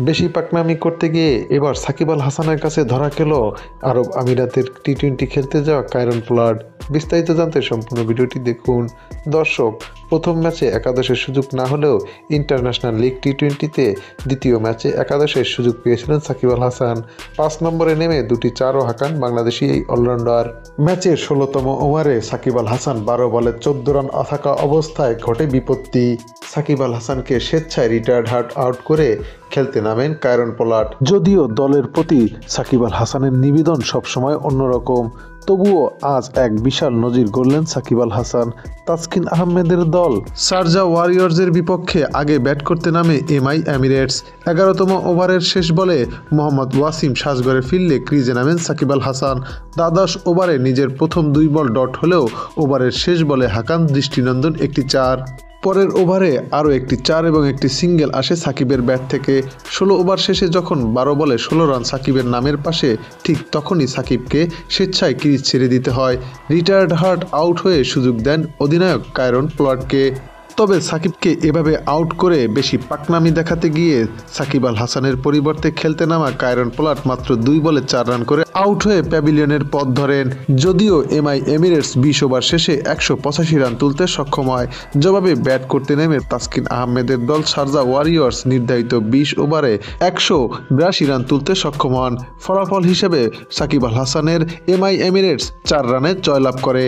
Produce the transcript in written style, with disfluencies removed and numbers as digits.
বেশি পাকনামি করতে গিয়ে এবার সাকিব আল হাসানের কাছে ধরা খেল আরব আমিরাতের টি-20 খেলতে যাওয়া কায়রন পোলার্ড। বিস্তারিত জানতে সম্পূর্ণ ভিডিওটি দেখুন। দর্শক, প্রথম ম্যাচে একাদশের সুযোগ না হলেও ইন্টারন্যাশনাল লিগ টি-20তে দ্বিতীয় ম্যাচে একাদশের সুযোগ পেয়েছিলেন সাকিব আল হাসান। 5 নম্বরে নেমে দুটি চারও হাঁকান বাংলাদেশি এই অলরাউন্ডার। ম্যাচের 16তম ওভারে সাকিব আল হাসান 12 বলে 14 রান থাকা অবস্থায় ঘটে বিপত্তি। সাকিব আল হাসানকে স্বেচ্ছায় রিটায়ার্ড আউট করে খেলতে নামেন কায়রন পোলার্ড। যদিও দলের প্রতি সাকিব আল হাসানের নিবেদন সবসময় অন্যরকম, তবুও আজ এক বিশাল নজির গড়লেন সাকিব আল হাসান। তাসকিন আহমেদের দল শারজা ওয়ারিয়র্সের বিপক্ষে আগে ব্যাট করতে নামে এমআই এমিরেটস। 11তম ওভারের শেষ বলে মোহাম্মদ ওয়াসিম সাজঘরে ফিরলে ক্রিজে নামেন সাকিব আল হাসান। দ্বাদশ ওভারে নিজের প্রথম 2 বল ডট হলেও ওভারের শেষ বলে হাঁকান দৃষ্টিনন্দন একটি 4। পরের ওভারে আরও একটি 4 এবং একটি সিঙ্গেল আসে সাকিবের ব্যাট থেকে। 16 ওভার শেষে যখন 12 বলে 16 রান সাকিবের নামের পাশে, ঠিক তখনই সাকিবকে স্বেচ্ছায় ক্রিজ ছেড়ে দিতে হয়। রিটায়ার্ড আউট হয়ে সুযোগ দেন অধিনায়ক কায়রন পোলার্ডকে। তবে সাকিবকে এভাবে আউট করে বেশি পাকনামি দেখাতে গিয়ে সাকিব আল হাসানের পরিবর্তে খেলতে নামা কায়রন পোলার্ড মাত্র 2 বলে 4 রান করে আউট হয়ে প্যাভিলিয়নের পথ ধরেন। যদিও এমআই এমিরেটস 20 ওভার শেষে 185 রান তুলতে সক্ষম হয়। জবাবে ব্যাট করতে নেমে তাসকিন আহমেদের দল শারজা ওয়ারিয়র্স নির্ধারিত 20 ওভারে 182 রান তুলতে সক্ষম হন। ফলাফল হিসেবে সাকিব আল হাসানের এমআই এমিরেটস 4 রানে জয়লাভ করে।